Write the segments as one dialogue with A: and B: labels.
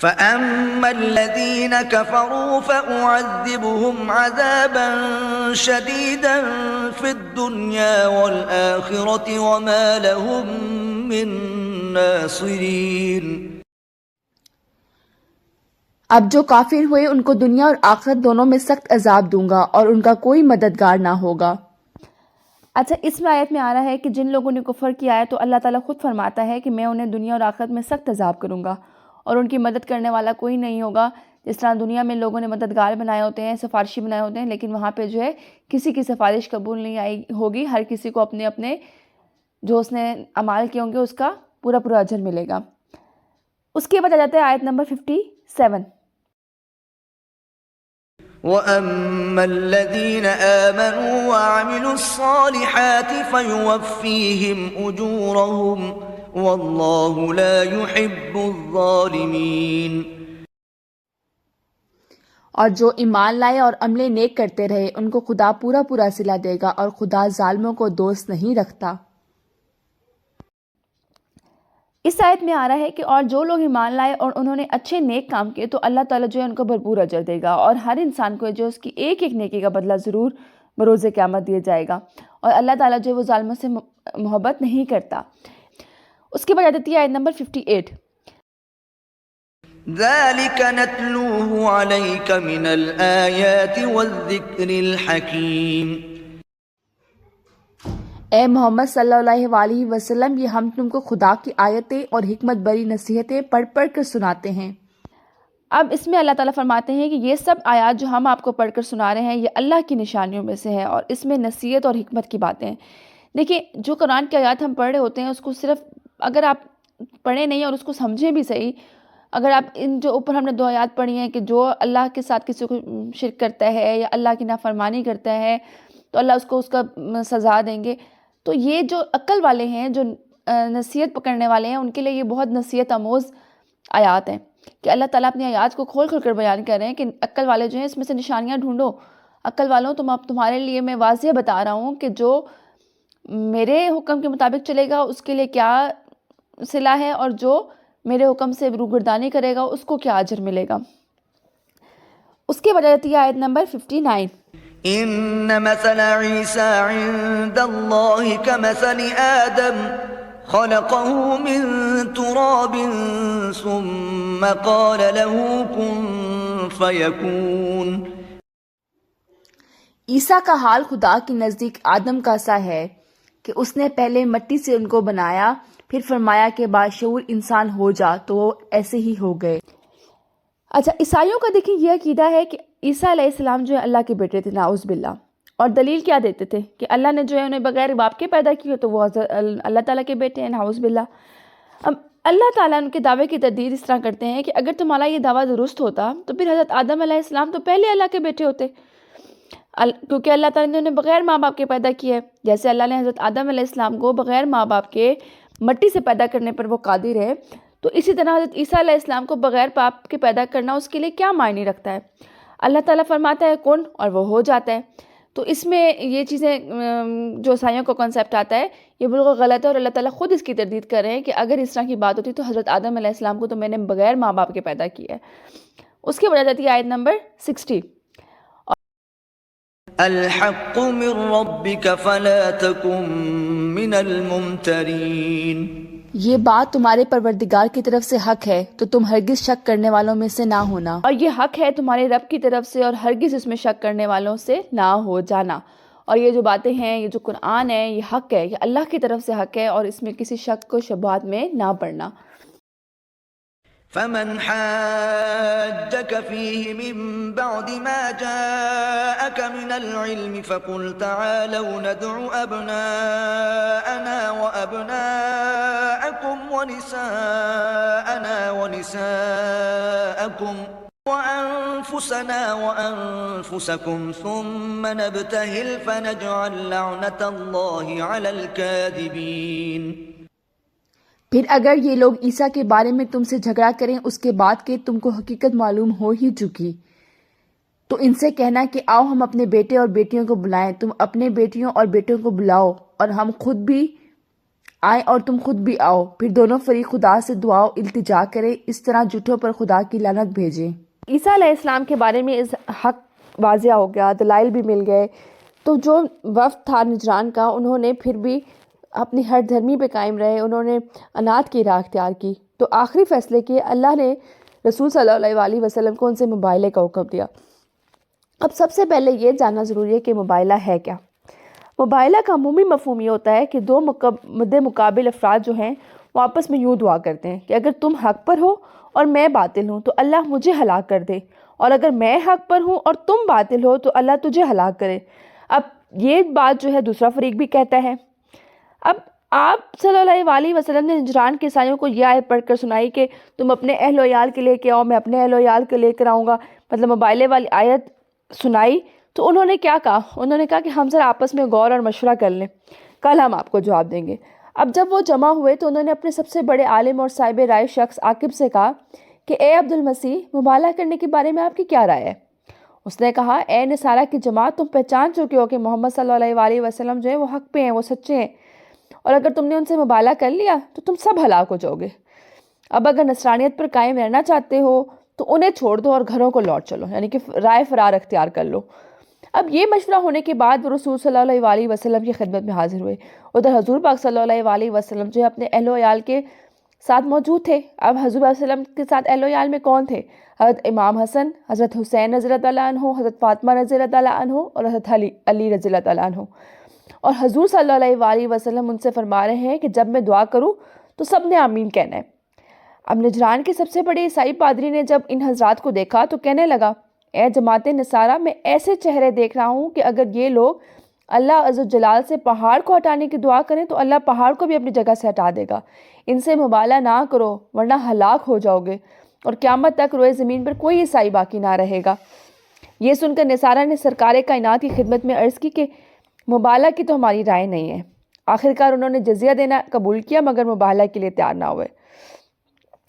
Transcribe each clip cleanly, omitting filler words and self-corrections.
A: فَأَمَّا الَّذِينَ كَفَرُوا فَأُعَذِّبُهُمْ عَذَابًا شَدِيدًا فِي الدُّنْيَا وَالْآخِرَةِ وَمَا لَهُم مِّن نَّاصِرِينَ۔
B: اب جو کافر ہوئے ان کو دنیا اور آخرت دونوں میں سخت عذاب دوں گا اور ان کا کوئی مددگار نہ ہوگا۔ اچھا، اس میں آیت میں آ رہا ہے کہ جن لوگوں نے کفر کیا ہے تو اللہ تعالیٰ خود فرماتا ہے کہ میں انہیں دنیا اور آخرت میں سخت عذاب کروں گا اور ان کی مدد کرنے والا کوئی نہیں ہوگا۔ جس طرح دنیا میں لوگوں نے مددگار بنائے ہوتے ہیں، سفارشی بنائے ہوتے ہیں، لیکن وہاں پہ جو ہے کسی کی سفارش قبول نہیں آئی ہوگی، ہر کسی کو اپنے اپنے جو اس نے اعمال کیے ہوں گے اس کا پورا پورا اجر ملے گا۔ اس کے بعد آ جاتا ہے آیت نمبر 57۔
A: وَأَمَّا الَّذِينَ آمَنُوا وَعَمِلُوا الصَّالِحَاتِ فَيُوَفِّيهِمْ أُجُورَهُمْ وَاللَّهُ لَا يُحِبُّ الظَّالِمِينَ۔
B: اور جو ایمان لائے اور عمل نیک کرتے رہے ان کو خدا پورا پورا صلہ دے گا اور خدا ظالموں کو دوست نہیں رکھتا۔ اس آیت میں آ رہا ہے کہ اور جو لوگ ایمان لائے اور انہوں نے اچھے نیک کام کیے تو اللہ تعالیٰ جو ہے ان کو بھرپور اجر دے گا اور ہر انسان کو جو اس کی ایک ایک نیکی کا بدلہ ضرور بروز قیامت دیا جائے گا، اور اللہ تعالیٰ جو ہے وہ ظالموں سے محبت نہیں کرتا۔ اس کے بعد آ جاتی ہے آیت نمبر 58۔
A: ذَلِكَ نَتْلُوهُ عَلَيْكَ مِنَ الْآيَاتِ وَالذِّكْرِ الْحَكِيمِ۔
B: اے محمد صلی اللہ علیہ وسلم، یہ ہم تم کو خدا کی آیتیں اور حکمت بری نصیحتیں پڑھ پڑھ کر سناتے ہیں۔ اب اس میں اللہ تعالیٰ فرماتے ہیں کہ یہ سب آیات جو ہم آپ کو پڑھ کر سنا رہے ہیں یہ اللہ کی نشانیوں میں سے ہے اور اس میں نصیحت اور حکمت کی باتیں ہیں۔ دیکھیں، جو قرآن کی آیات ہم پڑھ رہے ہوتے ہیں اس کو صرف اگر آپ پڑھیں نہیں اور اس کو سمجھیں بھی صحیح، اگر آپ ان جو اوپر ہم نے 2 آیات پڑھی ہیں کہ جو اللہ کے ساتھ کسی کو شرک کرتا ہے یا اللہ کی نافرمانی کرتا ہے تو اللہ اس کو اس کا سزا دیں گے، تو یہ جو عقل والے ہیں، جو نصیحت پکڑنے والے ہیں، ان کے لیے یہ بہت نصیحت آموز آیات ہیں کہ اللہ تعالیٰ اپنی آیات کو کھول کھول کر بیان کر رہے ہیں کہ عقل والے جو ہیں اس میں سے نشانیاں ڈھونڈو۔ عقل والوں، تمہارے لیے میں واضح بتا رہا ہوں کہ جو میرے حکم کے مطابق چلے گا اس کے لیے کیا صلہ ہے اور جو میرے حکم سے روگردانی کرے گا اس کو کیا اجر ملے گا۔ اس کے بعد آتی ہے آیت نمبر 59۔
A: إِنَّ مَثَلَ عِيسَى عِندَ اللَّهِ كَمَثَلِ آدَمَ خَلَقَهُ مِن تُرَابٍ ثُمَّ قَالَ لَهُ كُن فَيَكُونُ۔
B: عیسیٰ کا حال خدا کے نزدیک آدم کا سا ہے کہ اس نے پہلے مٹی سے ان کو بنایا، پھر فرمایا کہ باشعور انسان ہو جا، تو وہ ایسے ہی ہو گئے۔ اچھا، عیسائیوں کا دیکھیں یہ عقیدہ ہے کہ عیسیٰ علیہ السلام جو ہے اللہ کے بیٹے تھے، نعوذ باللہ، اور دلیل کیا دیتے تھے کہ اللہ نے جو ہے انہیں بغیر باپ کے پیدا کیا تو وہ اللہ تعالیٰ کے بیٹے ہیں، نعوذ باللہ۔ اب اللہ تعالیٰ ان کے دعوے کی تردید اس طرح کرتے ہیں کہ اگر تمہارا یہ دعویٰ درست ہوتا تو پھر حضرت آدم علیہ السلام تو پہلے اللہ کے بیٹے ہوتے، کیونکہ اللہ تعالیٰ نے انہیں بغیر ماں باپ کے پیدا کیا ہے۔ جیسے اللہ نے حضرت آدم علیہ السلام کو بغیر ماں باپ کے مٹی سے پیدا کرنے پر وہ قادر ہے، تو اسی طرح حضرت عیسیٰ علیہ السلام کو بغیر باپ کے پیدا کرنا اس کے لیے کیا معنی رکھتا ہے؟ اللہ تعالیٰ فرماتا ہے کن اور وہ ہو جاتا ہے۔ تو اس میں یہ چیزیں جو عیسائیوں کو کنسیپٹ آتا ہے یہ بالکل غلط ہے، اور اللہ تعالیٰ خود اس کی تردید کر رہے ہیں کہ اگر اس طرح کی بات ہوتی تو حضرت آدم علیہ السلام کو تو میں نے بغیر ماں باپ کے پیدا کیا ہے۔ اس کے بعد آتی ہے آیت نمبر 60۔
A: الحق من ربك فلا تكن من الممترين۔
B: یہ بات تمہارے پروردگار کی طرف سے حق ہے تو تم ہرگز شک کرنے والوں میں سے نہ ہونا، اور یہ حق ہے تمہارے رب کی طرف سے اور ہرگز اس میں شک کرنے والوں سے نہ ہو جانا۔ اور یہ جو باتیں ہیں، یہ جو قرآن ہے، یہ حق ہے، یہ اللہ کی طرف سے حق ہے اور اس میں کسی شک و شبہات میں نہ پڑنا۔
A: فمن حاجك فيه من بعد ما جاءك من العلم فقل تعالوا ندع أبناءنا وأبناءكم ونساءنا ونساءكم وأنفسنا وأنفسكم ثم نبتهل فنجعل لعنة الله على الكاذبين۔
B: پھر اگر یہ لوگ عیسیٰ کے بارے میں تم سے جھگڑا کریں اس کے بعد کہ تم کو حقیقت معلوم ہو ہی چکی، تو ان سے کہنا کہ آؤ ہم اپنے بیٹے اور بیٹیوں کو بلائیں، تم اپنے بیٹیوں اور بیٹوں کو بلاؤ اور ہم خود بھی آئیں اور تم خود بھی آؤ، پھر دونوں فریق خدا سے دعا و التجا کریں، اس طرح جھوٹوں پر خدا کی لعنت بھیجیں۔ عیسیٰ علیہ السلام کے بارے میں اس حق واضح ہو گیا، دلائل بھی مل گئے، تو جو وفد تھا نجران کا انہوں نے پھر بھی اپنی ہر دھرمی پہ قائم رہے، انہوں نے انات کی راہ اختیار کی، تو آخری فیصلے کے اللہ نے رسول صلی اللہ علیہ وسلم کو ان سے مباہلے کا حکم دیا۔ اب سب سے پہلے یہ جاننا ضروری ہے کہ مباہلہ ہے کیا۔ مباہلہ کا عمومی مفہوم یہ ہوتا ہے کہ دو مد مقابل افراد جو ہیں وہ آپس میں یوں دعا کرتے ہیں کہ اگر تم حق پر ہو اور میں باطل ہوں تو اللہ مجھے ہلاک کر دے، اور اگر میں حق پر ہوں اور تم باطل ہو تو اللہ تجھے ہلاک کرے۔ اب یہ بات جو ہے دوسرا فریق بھی کہتا ہے۔ اب آپ صلی اللہ علیہ وسلم نے نجران کے عیسائیوں کو یہ آیت پڑھ کر سنائی کہ تم اپنے اہل و عیال کے لے کے آؤ، میں اپنے اہل و عیال کے لے کر آؤں گا، مطلب مباہلے والی آیت سنائی، تو انہوں نے کیا کہا؟ انہوں نے کہا کہ ہم ذرا آپس میں غور اور مشورہ کر لیں، کل ہم آپ کو جواب دیں گے۔ اب جب وہ جمع ہوئے تو انہوں نے اپنے سب سے بڑے عالم اور صاحب رائے شخص عاقب سے کہا کہ اے عبد المسیح، مباہلہ کرنے کے بارے میں آپ کی کیا رائے ہے؟ اس نے کہا اے نصارہ کی جماعت، تم پہچان چکے ہو کہ محمد صلی اللہ علیہ وسلم جو ہے وہ حق پہ ہیں، وہ سچے ہیں، اور اگر تم نے ان سے مباہلہ کر لیا تو تم سب ہلاک ہو جاؤ گے۔ اب اگر نصرانیت پر قائم رہنا چاہتے ہو تو انہیں چھوڑ دو اور گھروں کو لوٹ چلو، یعنی کہ رائے فرار اختیار کر لو۔ اب یہ مشورہ ہونے کے بعد وہ رسول صلی اللہ علیہ وسلم کی خدمت میں حاضر ہوئے۔ ادھر حضور پاک صلی اللہ علیہ وسلم جو ہے اپنے اہل و عیال کے ساتھ موجود تھے۔ اب حضور صلی اللہ علیہ وسلم کے ساتھ اہل و عیال میں کون تھے؟ حضرت امام حسن، حضرت حسین رضی اللہ عنہ، حضرت فاطمہ رضی اللہ عنہ اور حضرت علی رضی اللہ عنہ۔ اور حضور صلی اللہ علیہ وسلم ان سے فرما رہے ہیں کہ جب میں دعا کروں تو سب نے آمین کہنا ہے۔ اب نجران کے سب سے بڑے عیسائی پادری نے جب ان حضرات کو دیکھا تو کہنے لگا اے جماعت نصارہ، میں ایسے چہرے دیکھ رہا ہوں کہ اگر یہ لوگ اللہ عز و جلال سے پہاڑ کو ہٹانے کی دعا کریں تو اللہ پہاڑ کو بھی اپنی جگہ سے ہٹا دے گا۔ ان سے مباہلہ نہ کرو ورنہ ہلاک ہو جاؤ گے، اور قیامت تک روئے زمین پر کوئی عیسائی باقی نہ رہے گا۔ یہ سن کر نصارہ نے سرکار کائنات کی خدمت میں عرض کی کہ مباہلہ کی تو ہماری رائے نہیں ہے۔ آخرکار انہوں نے جزیہ دینا قبول کیا مگر مباہلہ کے لیے تیار نہ ہوئے۔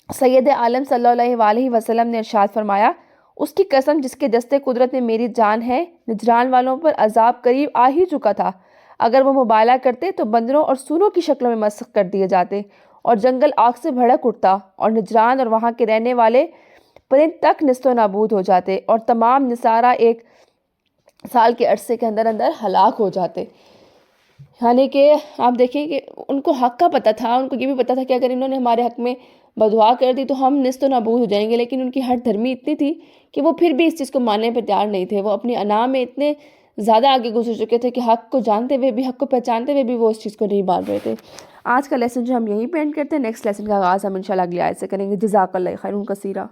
B: سید عالم صلی اللہ علیہ وسلم نے ارشاد فرمایا اس کی قسم جس کے دستے قدرت میں میری جان ہے، نجران والوں پر عذاب قریب آ ہی چکا تھا۔ اگر وہ مباہلہ کرتے تو بندروں اور سوروں کی شکلوں میں مسخ کر دیے جاتے اور جنگل آگ سے بھڑک اٹھتا اور نجران اور وہاں کے رہنے والے پرند تک نیست و نابود ہو جاتے اور تمام نصارہ 1 سال کے عرصے کے اندر اندر ہلاک ہو جاتے۔ یعنی کہ آپ دیکھیں کہ ان کو حق کا پتہ تھا، ان کو یہ بھی پتہ تھا کہ اگر انہوں نے ہمارے حق میں بدعا کر دی تو ہم نیست و نابود ہو جائیں گے، لیکن ان کی ہر دھرمی اتنی تھی کہ وہ پھر بھی اس چیز کو ماننے پہ تیار نہیں تھے۔ وہ اپنی انا میں اتنے زیادہ آگے گزر چکے تھے کہ حق کو جانتے ہوئے بھی، حق کو پہچانتے ہوئے بھی وہ اس چیز کو نہیں مان رہے تھے۔ آج کا لیسن جو ہم یہیں پہ اینڈ کرتے ہیں، نیکسٹ لیسن کا آغاز ہم انشاءاللہ اگلی آیت سے کریں گے۔ جزاک اللہ خیرا کثیرا۔